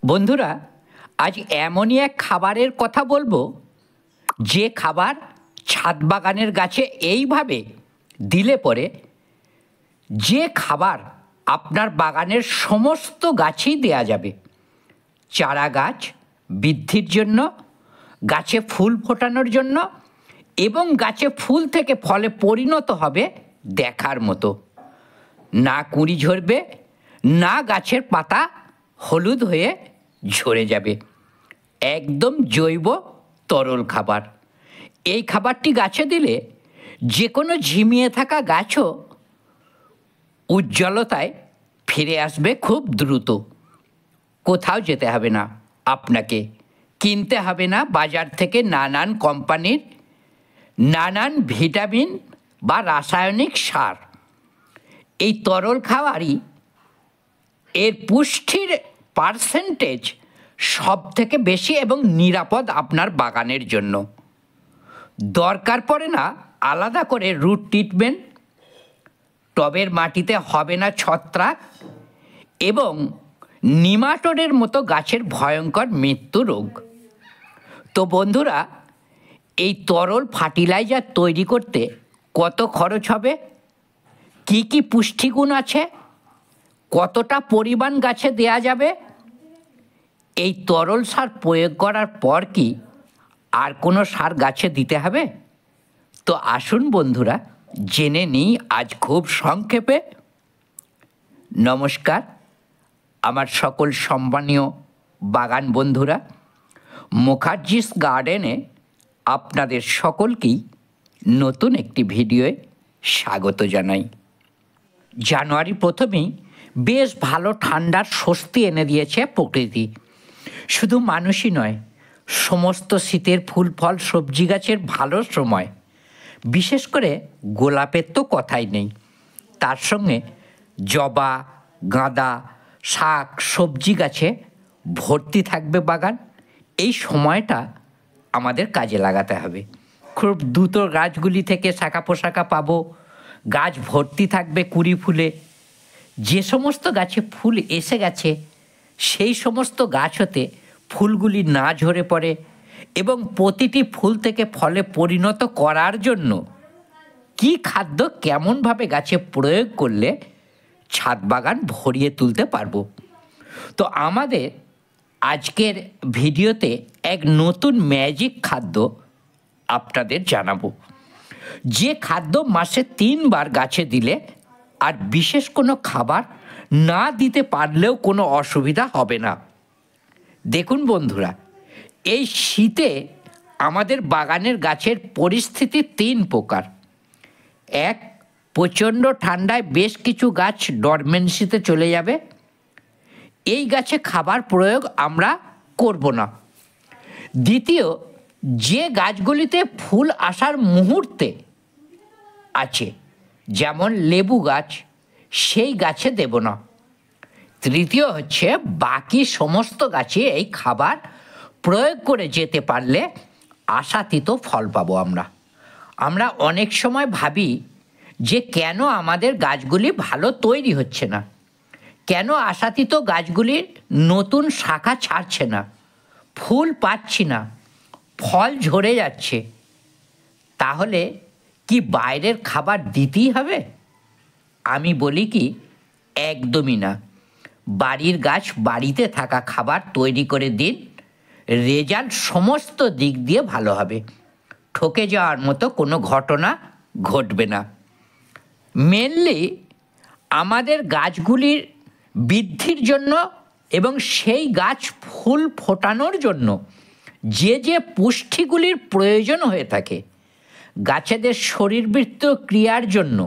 বন্ধুরা, আজ এমনই এক খাবারের কথা বলবো যে খাবার ছাদ বাগানের গাছে এইভাবে দিলে পরে যে খাবার আপনার বাগানের সমস্ত গাছেই দেয়া যাবে। চারা গাছ বৃদ্ধির জন্য, গাছে ফুল ফোটানোর জন্য এবং গাছে ফুল থেকে ফলে পরিণত হবে দেখার মতো। না কুঁড়ি ঝরবে, না গাছের পাতা হলুদ হয়ে ঝরে যাবে। একদম জৈব তরল খাবার। এই খাবারটি গাছে দিলে যে কোনো ঝিমিয়ে থাকা গাছও উজ্জ্বলতায় ফিরে আসবে খুব দ্রুত। কোথাও যেতে হবে না আপনাকে, কিনতে হবে না বাজার থেকে নানান কোম্পানির নানান ভিটামিন বা রাসায়নিক সার। এই তরল খাবারই এর পুষ্টির পার্সেন্টেজ সব থেকে বেশি এবং নিরাপদ আপনার বাগানের জন্য। দরকার পড়ে না আলাদা করে রুট ট্রিটমেন্ট, টবের মাটিতে হবে না ছত্রাক এবং নিমাটোডের মতো গাছের ভয়ঙ্কর মৃত্যু রোগ। তো বন্ধুরা, এই তরল ফার্টিলাইজার তৈরি করতে কত খরচ হবে, কি কি পুষ্টিগুণ আছে, কতটা পরিমাণ গাছে দেয়া যাবে, এই তরল সার প্রয়োগ করার পর কি আর কোনো সার গাছে দিতে হবে? তো আসুন বন্ধুরা, জেনে নিই আজ খুব সংক্ষেপে। নমস্কার আমার সকল সম্মানীয় বাগান বন্ধুরা, মুখার্জিস গার্ডেনে আপনাদের সকলকেই নতুন একটি ভিডিওয়ে স্বাগত জানাই। জানুয়ারি প্রথমেই বেশ ভালো ঠান্ডার স্বস্তি এনে দিয়েছে প্রকৃতি। শুধু মানুষই নয়, সমস্ত শীতের ফুল ফল সবজি গাছের ভালো সময়। বিশেষ করে গোলাপের তো কথাই নেই, তার সঙ্গে জবা, গাঁদা, শাক সবজি গাছে ভর্তি থাকবে বাগান। এই সময়টা আমাদের কাজে লাগাতে হবে। খুব দ্রুত গাছগুলি থেকে শাখা পোশাখা পাবো, গাছ ভর্তি থাকবে কুড়ি ফুলে। যে সমস্ত গাছে ফুল এসে গেছে সেই সমস্ত গাছ হতে ফুলগুলি না ঝরে পড়ে এবং প্রতিটি ফুল থেকে ফলে পরিণত করার জন্য কি খাদ্য কেমনভাবে গাছে প্রয়োগ করলে ছাদ বাগান ভরিয়ে তুলতে পারবো। তো আমাদের আজকের ভিডিওতে এক নতুন ম্যাজিক খাদ্য আপনাদের জানাবো, যে খাদ্য মাসে 3 বার গাছে দিলে আর বিশেষ কোনো খাবার না দিতে পারলেও কোনো অসুবিধা হবে না। দেখুন বন্ধুরা, এই শীতে আমাদের বাগানের গাছের পরিস্থিতি 3 প্রকার। এক, প্রচণ্ড ঠান্ডায় বেশ কিছু গাছ ডরমেন্সিতে চলে যাবে, এই গাছে খাবার প্রয়োগ আমরা করব না। দ্বিতীয়, যে গাছগুলিতে ফুল আসার মুহূর্তে আছে, যেমন লেবু গাছ, সেই গাছে দেব না। তৃতীয় হচ্ছে, বাকি সমস্ত গাছে এই খাবার প্রয়োগ করে যেতে পারলে আশাতীত ফল পাবো আমরা অনেক সময় ভাবি যে কেন আমাদের গাছগুলি ভালো তৈরি হচ্ছে না, কেন আশাতীত গাছগুলির নতুন শাখা ছাড়ছে না, ফুল পাচ্ছি না, ফল ঝরে যাচ্ছে। তাহলে কি বাইরের খাবার দিতেই হবে? আমি বলি কি, একদমই না। বাড়ির গাছ বাড়িতে থাকা খাবার তৈরি করে দিন, রেজাল্ট সমস্ত দিক দিয়ে ভালো হবে। ঠকে যাওয়ার মতো কোনো ঘটনা ঘটবে না। মেনলি আমাদের গাছগুলির বৃদ্ধির জন্য এবং সেই গাছ ফুল ফোটানোর জন্য যে যে পুষ্টিগুলির প্রয়োজন হয়ে থাকে গাছেদের শরীরবৃত্ত ক্রিয়ার জন্য,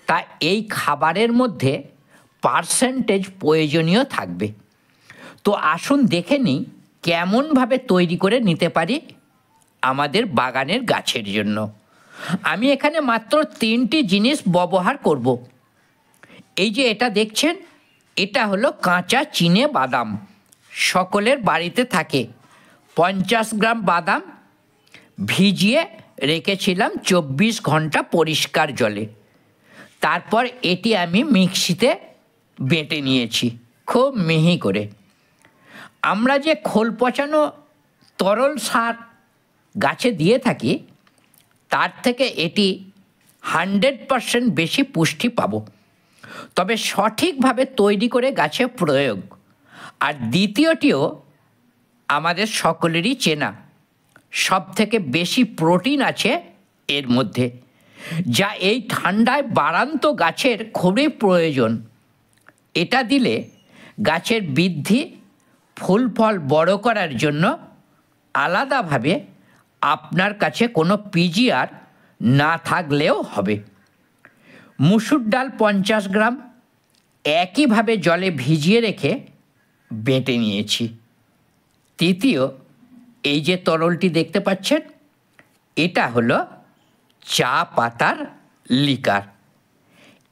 তা এই খাবারের মধ্যে পার্সেন্টেজ প্রয়োজনীয় থাকবে। তো আসুন দেখে নিই কেমনভাবে তৈরি করে নিতে পারি আমাদের বাগানের গাছের জন্য। আমি এখানে মাত্র 3টি জিনিস ব্যবহার করব। এই যে এটা দেখছেন, এটা হলো কাঁচা চিনে বাদাম। সকলের বাড়িতে থাকে। 50 গ্রাম বাদাম ভিজিয়ে রেখেছিলাম 24 ঘন্টা পরিষ্কার জলে। তারপর এটি আমি মিক্সিতে বেটে নিয়েছি খুব মিহি করে। আমরা যে খোল পচানো তরল সার গাছে দিয়ে থাকি তার থেকে এটি 100% বেশি পুষ্টি পাব, তবে সঠিকভাবে তৈরি করে গাছে প্রয়োগ। আর দ্বিতীয়টিও আমাদের সকলেরই চেনা, সবথেকে বেশি প্রোটিন আছে এর মধ্যে, যা এই ঠান্ডায় বাড়ান্ত গাছের খুবই প্রয়োজন। এটা দিলে গাছের বৃদ্ধি, ফুল ফল বড় করার জন্য আলাদাভাবে আপনার কাছে কোনো পিজিআর না থাকলেও হবে। মুসুর ডাল 50 গ্রাম একইভাবে জলে ভিজিয়ে রেখে বেটে নিয়েছি। তৃতীয়, এই যে তরলটি দেখতে পাচ্ছেন, এটা হলো চা পাতার লিকার।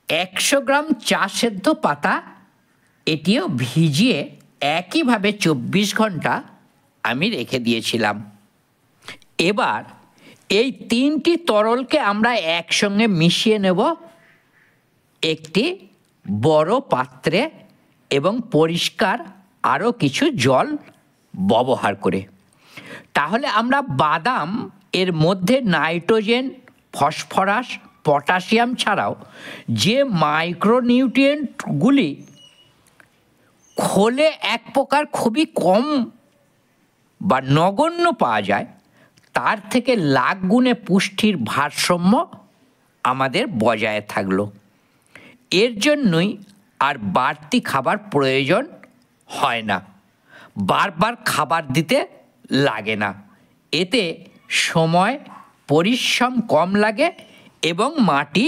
100 গ্রাম চা সেদ্ধ পাতা, এটিও ভিজিয়ে একইভাবে 24 ঘন্টা আমি রেখে দিয়েছিলাম। এবার এই 3টি তরলকে আমরা একসঙ্গে মিশিয়ে নেব একটি বড় পাত্রে এবং পরিষ্কার আরও কিছু জল ব্যবহার করে। তাহলে আমরা বাদাম এর মধ্যে নাইট্রোজেন, ফসফরাস, পটাশিয়াম ছাড়াও যে মাইক্রোনিউট্রিয়েন্টগুলি খোলে এক প্রকার খুবই কম বা নগণ্য পাওয়া যায়, তার থেকে লাখ গুণে পুষ্টির ভারসাম্য আমাদের বজায় থাকলো। এর জন্যই আর বাড়তি খাবার প্রয়োজন হয় না, বারবার খাবার দিতে লাগে না। এতে সময়, পরিশ্রম কম লাগে এবং মাটি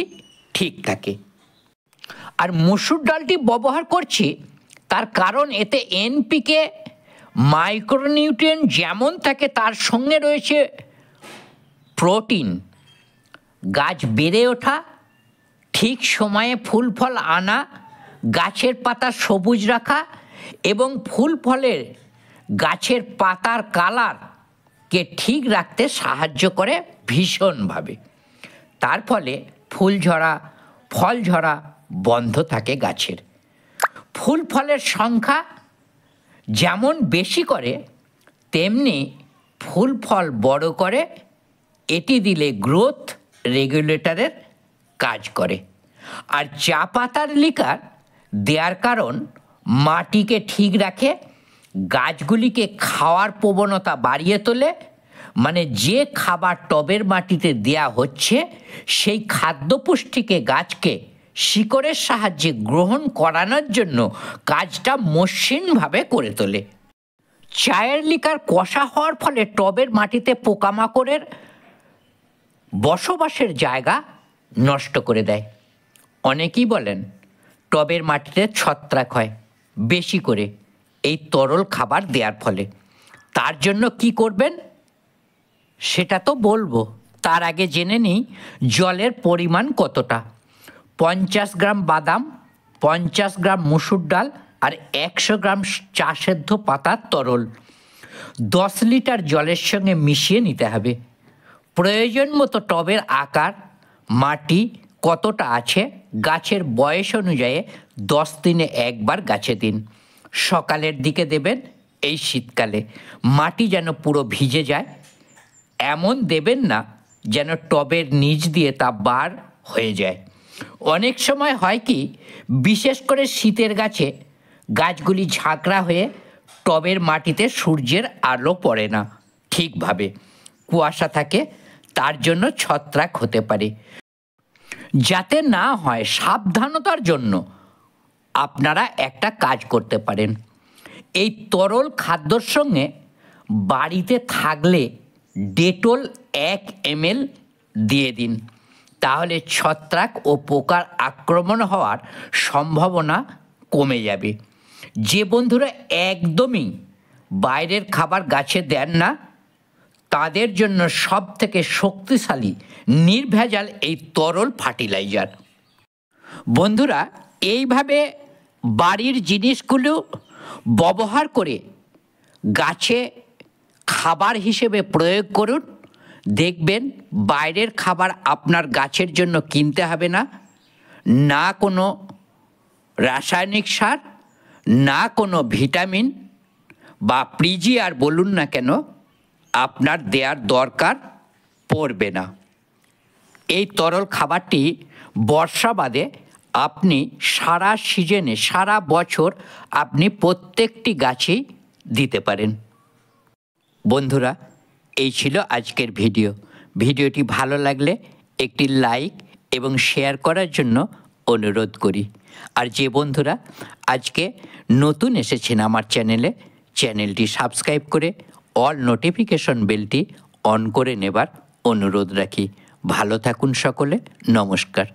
ঠিক থাকে। আর মসুর ডালটি ব্যবহার করছি তার কারণ এতে এনপিকে মাইক্রোনিউট্রিয়েন্ট যেমন থাকে তার সঙ্গে রয়েছে প্রোটিন। গাছ বেড়ে ওঠা, ঠিক সময়ে ফুল ফল আনা, গাছের পাতা সবুজ রাখা এবং ফুল ফলের গাছের পাতার কালারকে ঠিক রাখতে সাহায্য করে ভীষণভাবে। তার ফলে ফুল ঝরা, ফল ঝরা বন্ধ থাকে গাছের। ফুল ফলের সংখ্যা যেমন বেশি করে তেমনি ফুল ফল বড় করে। এটি দিলে গ্রোথ রেগুলেটরের কাজ করে। আর চা পাতার লিকার দেওয়ার কারণ মাটিকে ঠিক রাখে, গাছগুলিকে খাওয়ার প্রবণতা বাড়িয়ে তোলে। মানে যে খাবার টবের মাটিতে দেয়া হচ্ছে সেই খাদ্যপুষ্টিকে গাছকে শিকড়ের সাহায্যে গ্রহণ করানোর জন্য কাজটা মসৃণভাবে করে তোলে। চায়ের লিকার কষা হওয়ার ফলে টবের মাটিতে পোকামাকড়ের বসবাসের জায়গা নষ্ট করে দেয়। অনেকেই বলেন টবের মাটিতে ছত্রাক হয় বেশি করে এই তরল খাবার দেওয়ার ফলে। তার জন্য কি করবেন সেটা তো বলবো, তার আগে জেনে নিই জলের পরিমাণ কতটা। 50 গ্রাম বাদাম, 50 গ্রাম মুসুর ডাল আর 100 গ্রাম চা সেদ্ধ পাতার তরল 10 লিটার জলের সঙ্গে মিশিয়ে নিতে হবে। প্রয়োজন মতো টবের আকার, মাটি কতটা আছে, গাছের বয়স অনুযায়ী 10 দিনে একবার গাছে দিন। সকালের দিকে দেবেন। এই শীতকালে মাটি যেন পুরো ভিজে যায় এমন দেবেন না যেন টবের নিচ দিয়ে তা বার হয়ে যায়। অনেক সময় হয় কি, বিশেষ করে শীতের গাছে গাছগুলি ঝাঁকড়া হয়ে টবের মাটিতে সূর্যের আলো পড়ে না ঠিকভাবে, কুয়াশা থাকে, তার জন্য ছত্রাক হতে পারে। যাতে না হয় সাবধানতার জন্য আপনারা একটা কাজ করতে পারেন। এই তরল খাদ্যর সঙ্গে বাড়িতে থাকলে ডেটল 1 ml দিয়ে দিন। তাহলে ছত্রাক ও পোকার আক্রমণ হওয়ার সম্ভাবনা কমে যাবে। যে বন্ধুরা একদমই বাইরের খাবার গাছে দেন না তাদের জন্য সবথেকে শক্তিশালী নির্ভেজাল এই তরল ফার্টিলাইজার। বন্ধুরা, এইভাবে বাড়ির জিনিসগুলো ব্যবহার করে গাছে খাবার হিসেবে প্রয়োগ করুন। দেখবেন বাইরের খাবার আপনার গাছের জন্য কিনতে হবে না, না কোনো রাসায়নিক সার, না কোনো ভিটামিন বা প্রিজি আর বলুন না কেন, আপনার দেওয়ার দরকার পড়বে না। এই তরল খাবারটি বর্ষা বাদে আপনি সারা সিজনে, সারা বছর আপনি প্রত্যেকটি গাছেই দিতে পারেন। বন্ধুরা, এই ছিল আজকের ভিডিওটি ভালো লাগলে একটি লাইক এবং শেয়ার করার জন্য অনুরোধ করি। আর যে বন্ধুরা আজকে নতুন এসেছেন আমার চ্যানেলটি সাবস্ক্রাইব করে অল নোটিফিকেশন বেলটি অন করে নেবার অনুরোধ রাখি। ভালো থাকুন সকলে, নমস্কার।